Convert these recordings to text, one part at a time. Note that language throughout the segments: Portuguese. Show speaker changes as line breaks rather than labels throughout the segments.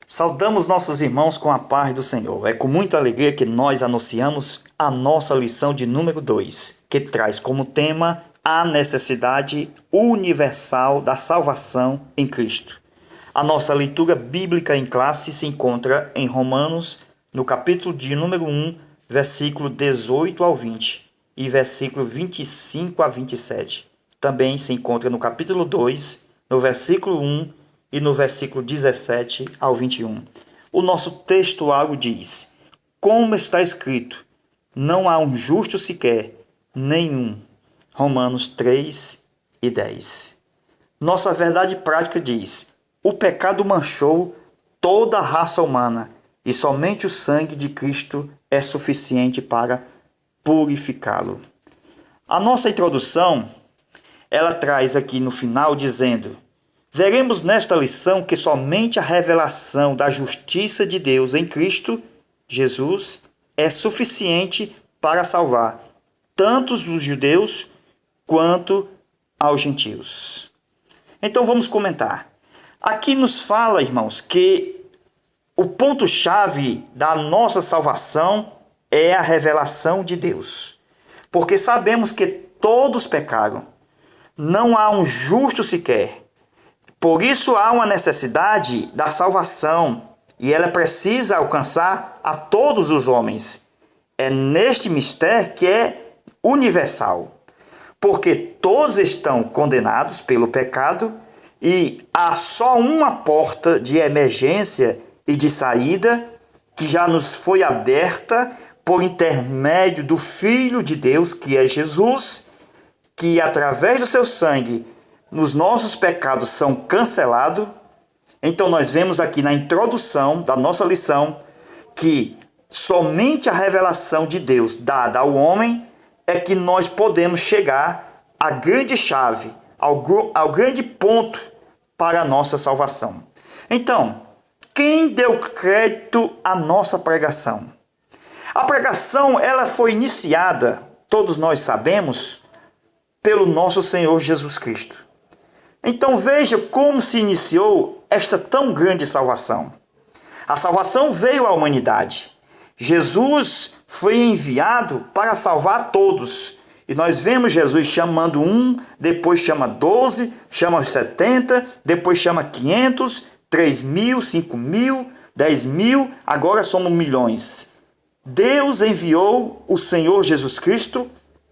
Saudamos nossos irmãos com a paz do Senhor. É com muita alegria que nós anunciamos a nossa lição de número 2, que traz como tema a necessidade universal da salvação em Cristo. A nossa leitura bíblica em classe se encontra em Romanos, no capítulo de número 1, versículo 18 ao 20 e versículo 25 a 27. Também se encontra no capítulo 2, no versículo 1 e no versículo 17 ao 21. O nosso textuário diz: como está escrito, não há um justo sequer, nenhum. Romanos 3 e 10. Nossa verdade prática diz: o pecado manchou toda a raça humana e somente o sangue de Cristo é suficiente para purificá-lo. A nossa introdução, ela traz aqui no final dizendo: veremos nesta lição que somente a revelação da justiça de Deus em Cristo Jesus é suficiente para salvar tanto os judeus quanto aos gentios. Então vamos comentar. Aqui nos fala, irmãos, que o ponto-chave da nossa salvação é a revelação de Deus. Porque sabemos que todos pecaram. Não há um justo sequer. Por isso há uma necessidade da salvação e ela precisa alcançar a todos os homens. É neste mistério que é universal, porque todos estão condenados pelo pecado e há só uma porta de emergência e de saída que já nos foi aberta por intermédio do Filho de Deus, que é Jesus, que através do seu sangue os nossos pecados são cancelados. Então nós vemos aqui na introdução da nossa lição que somente a revelação de Deus dada ao homem é que nós podemos chegar à grande chave, ao grande ponto para a nossa salvação. Então, quem deu crédito à nossa pregação? A pregação ela foi iniciada, todos nós sabemos, pelo nosso Senhor Jesus Cristo. Então veja como se iniciou esta tão grande salvação. A salvação veio à humanidade. Jesus foi enviado para salvar todos. E nós vemos Jesus chamando um, depois chama 12, chama 70, depois chama 500, 3.000, 5.000, 10.000, agora somos milhões. Deus enviou o Senhor Jesus Cristo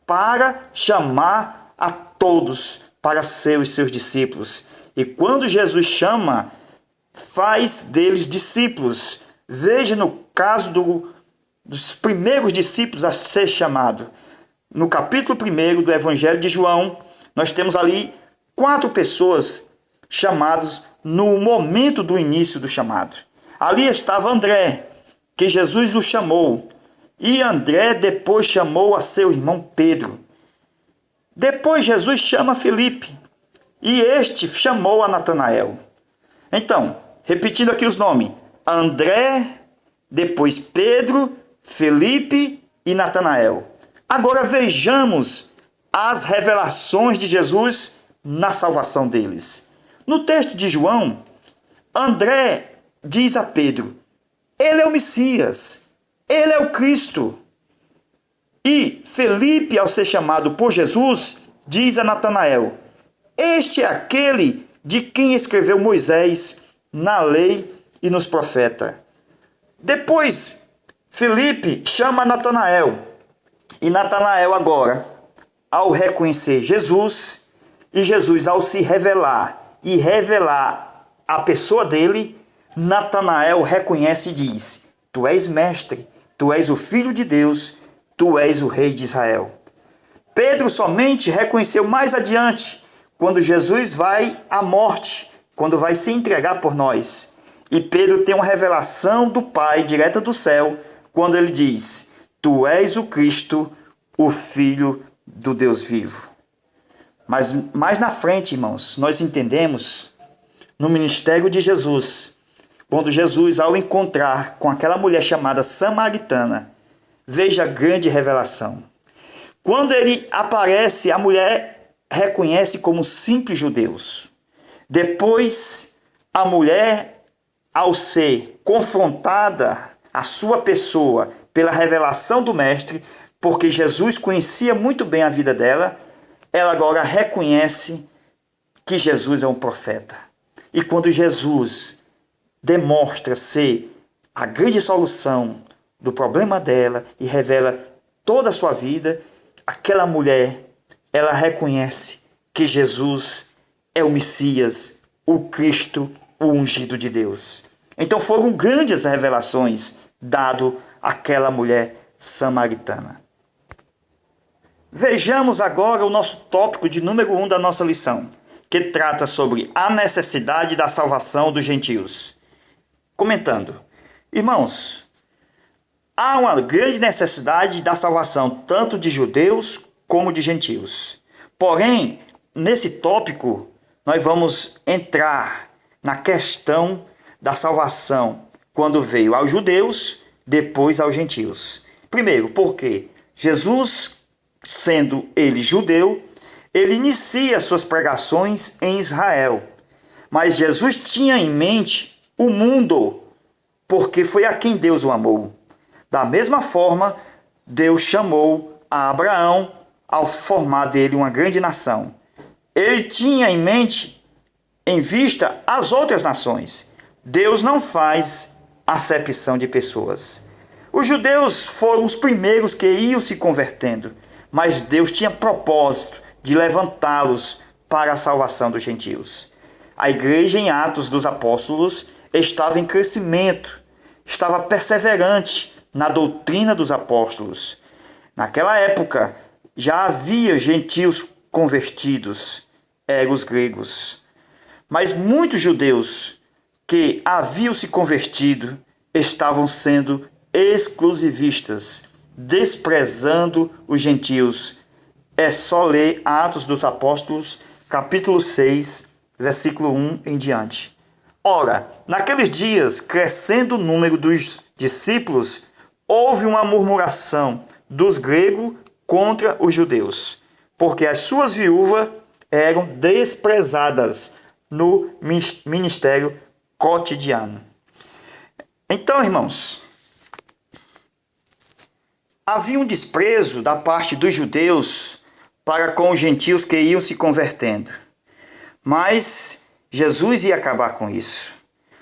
para chamar a todos para ser os seus discípulos. E quando Jesus chama, faz deles discípulos. Veja no caso dos primeiros discípulos a ser chamado. No capítulo 1 do Evangelho de João, nós temos ali 4 pessoas chamadas no momento do início do chamado. Ali estava André, que Jesus o chamou. E André depois chamou a seu irmão Pedro. Depois Jesus chama Felipe e este chamou a Natanael. Então, repetindo aqui os nomes: André, depois Pedro, Felipe e Natanael. Agora vejamos as revelações de Jesus na salvação deles. No texto de João, André diz a Pedro: ele é o Messias, ele é o Cristo. E Felipe, ao ser chamado por Jesus, diz a Natanael: este é aquele de quem escreveu Moisés na lei e nos profetas. Depois, Felipe chama Natanael. E Natanael agora, ao reconhecer Jesus, e Jesus ao se revelar e revelar a pessoa dele, Natanael reconhece e diz: tu és mestre, tu és o Filho de Deus, tu és o Rei de Israel. Pedro somente reconheceu mais adiante, quando Jesus vai à morte, quando vai se entregar por nós. E Pedro tem uma revelação do Pai, direta do céu, quando ele diz: tu és o Cristo, o Filho do Deus vivo. Mas mais na frente, irmãos, nós entendemos, no ministério de Jesus, quando Jesus, ao encontrar com aquela mulher chamada samaritana, veja a grande revelação. Quando ele aparece, a mulher reconhece como simples judeus. Depois, a mulher ao ser confrontada a sua pessoa pela revelação do Mestre, porque Jesus conhecia muito bem a vida dela, ela agora reconhece que Jesus é um profeta. E quando Jesus demonstra ser a grande solução do problema dela e revela toda a sua vida, aquela mulher, ela reconhece que Jesus é o Messias, o Cristo, o ungido de Deus. Então foram grandes revelações dado àquela mulher samaritana. Vejamos agora o nosso tópico de número 1 da nossa lição, que trata sobre a necessidade da salvação dos gentios. Comentando, irmãos, há uma grande necessidade da salvação tanto de judeus como de gentios. Porém, nesse tópico, nós vamos entrar na questão da salvação quando veio aos judeus, depois aos gentios. Primeiro, porque Jesus, sendo ele judeu, ele inicia suas pregações em Israel. Mas Jesus tinha em mente o mundo, porque foi a quem Deus o amou. Da mesma forma, Deus chamou a Abraão ao formar dele uma grande nação. Ele tinha em mente, em vista, as outras nações. Deus não faz acepção de pessoas. Os judeus foram os primeiros que iam se convertendo, mas Deus tinha propósito de levantá-los para a salvação dos gentios. A igreja em Atos dos Apóstolos estava em crescimento, estava perseverante na doutrina dos apóstolos. Naquela época, já havia gentios convertidos, eram os gregos. Mas muitos judeus que haviam se convertido estavam sendo exclusivistas, desprezando os gentios. É só ler Atos dos Apóstolos, capítulo 6, versículo 1 em diante. Ora, naqueles dias, crescendo o número dos discípulos, houve uma murmuração dos gregos contra os judeus, porque as suas viúvas eram desprezadas no ministério cotidiano. Então, irmãos, havia um desprezo da parte dos judeus para com os gentios que iam se convertendo. Mas Jesus ia acabar com isso.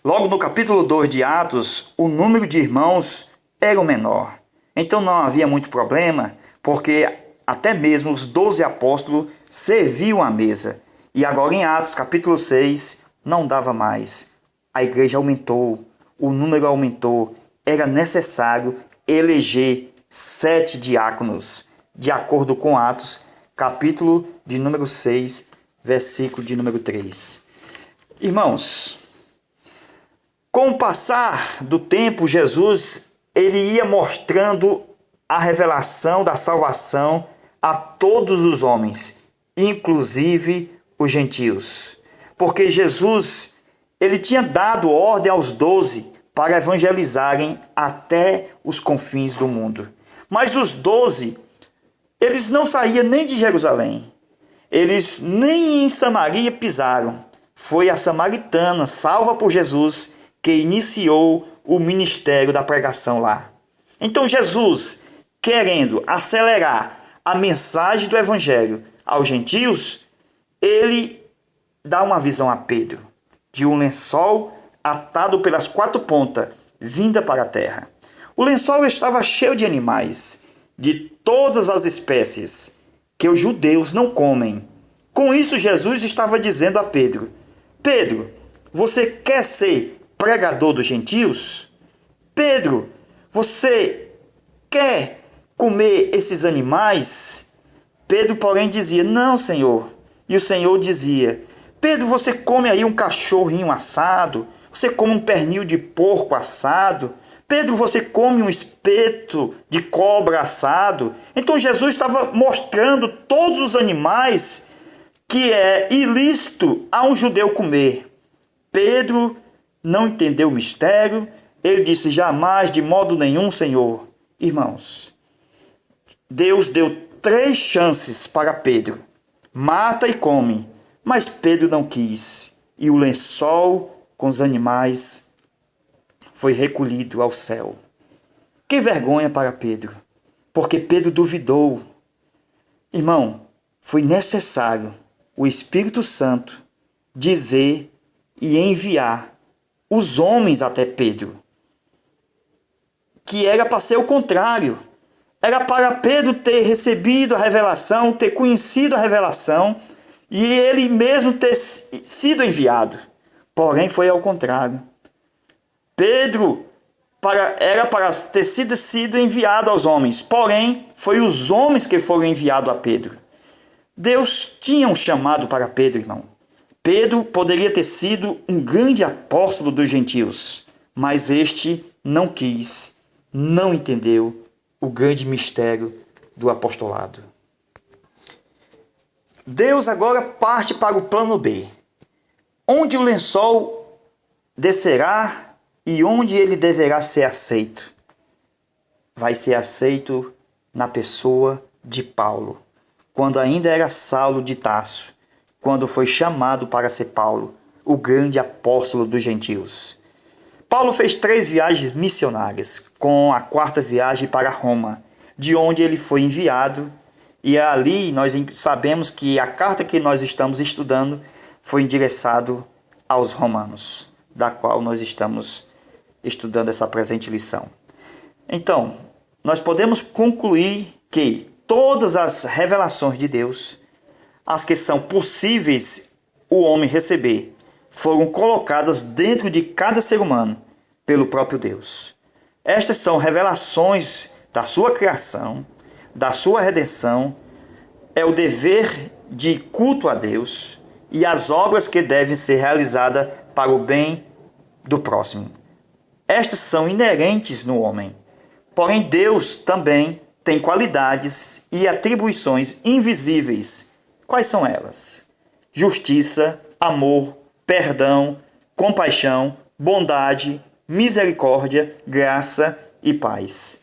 Logo no capítulo 2 de Atos, o número de irmãos era o menor. Então não havia muito problema, porque até mesmo os 12 apóstolos serviam à mesa. E agora em Atos capítulo 6, não dava mais. A igreja aumentou, o número aumentou. Era necessário eleger 7 diáconos, de acordo com Atos, capítulo de número 6, versículo de número 3. Irmãos, com o passar do tempo, Jesus ele ia mostrando a revelação da salvação a todos os homens, inclusive os gentios. Porque Jesus ele tinha dado ordem aos 12 para evangelizarem até os confins do mundo. Mas os 12, eles não saíam nem de Jerusalém. Eles nem em Samaria pisaram. Foi a samaritana, salva por Jesus, que iniciou o ministério da pregação lá. Então Jesus, querendo acelerar a mensagem do evangelho aos gentios, ele dá uma visão a Pedro, de um lençol atado pelas 4 pontas, vinda para a terra. O lençol estava cheio de animais, de todas as espécies, que os judeus não comem. Com isso, Jesus estava dizendo a Pedro: Pedro, você quer ser pregador dos gentios? Pedro, você quer comer esses animais? Pedro, porém, dizia: não, Senhor. E o Senhor dizia: Pedro, você come aí um cachorrinho assado? Você come um pernil de porco assado? Pedro, você come um espeto de cobra assado? Então Jesus estava mostrando todos os animais que é ilícito a um judeu comer. Pedro não entendeu o mistério. Ele disse: jamais, de modo nenhum, Senhor. Irmãos, Deus deu 3 chances para Pedro: mata e come. Mas Pedro não quis. E o lençol com os animais foi recolhido ao céu. Que vergonha para Pedro, porque Pedro duvidou. Irmão, foi necessário o Espírito Santo dizer e enviar os homens até Pedro, que era para ser o contrário. Era para Pedro ter recebido a revelação, ter conhecido a revelação, e ele mesmo ter sido enviado. Porém, foi ao contrário. Pedro era para ter sido enviado aos homens, porém, foi os homens que foram enviados a Pedro. Deus tinha um chamado para Pedro, irmão. Pedro poderia ter sido um grande apóstolo dos gentios, mas este não quis, não entendeu o grande mistério do apostolado. Deus agora parte para o plano B, onde o lençol descerá e onde ele deverá ser aceito. Vai ser aceito na pessoa de Paulo, quando ainda era Saulo de Tarso, quando foi chamado para ser Paulo, o grande apóstolo dos gentios. Paulo fez 3 viagens missionárias, com a 4ª viagem para Roma, de onde ele foi enviado, e ali nós sabemos que a carta que nós estamos estudando foi endereçada aos romanos, da qual nós estamos estudando essa presente lição. Então, nós podemos concluir que todas as revelações de Deus, as que são possíveis o homem receber, foram colocadas dentro de cada ser humano pelo próprio Deus. Estas são revelações da sua criação, da sua redenção, é o dever de culto a Deus e as obras que devem ser realizadas para o bem do próximo. Estas são inerentes no homem. Porém, Deus também tem qualidades e atribuições invisíveis. Quais são elas? Justiça, amor, perdão, compaixão, bondade, misericórdia, graça e paz.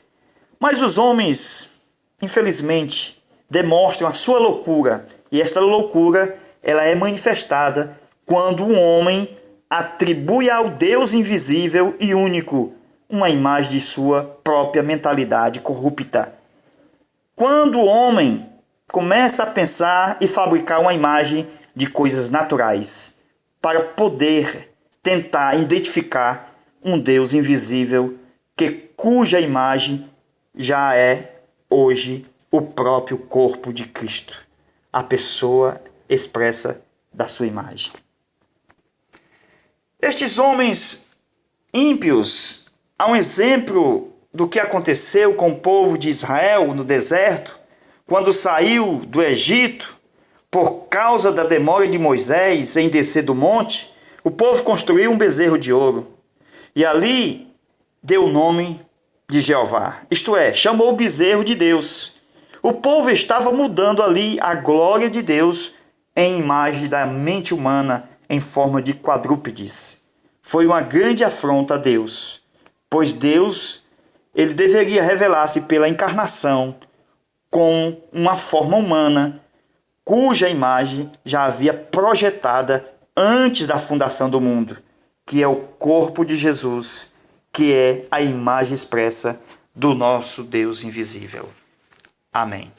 Mas os homens, infelizmente, demonstram a sua loucura, e esta loucura ela é manifestada quando um homem atribui ao Deus invisível e único uma imagem de sua própria mentalidade corrupta. Quando o homem começa a pensar e fabricar uma imagem de coisas naturais para poder tentar identificar um Deus invisível cuja imagem já é hoje o próprio corpo de Cristo, a pessoa expressa da sua imagem. Estes homens ímpios, há um exemplo do que aconteceu com o povo de Israel no deserto, quando saiu do Egito, por causa da demora de Moisés em descer do monte, o povo construiu um bezerro de ouro, e ali deu o nome de Jeová, isto é, chamou o bezerro de Deus. O povo estava mudando ali a glória de Deus em imagem da mente humana em forma de quadrúpedes. Foi uma grande afronta a Deus, pois Deus ele deveria revelar-se pela encarnação com uma forma humana, cuja imagem já havia projetada antes da fundação do mundo, que é o corpo de Jesus, que é a imagem expressa do nosso Deus invisível. Amém.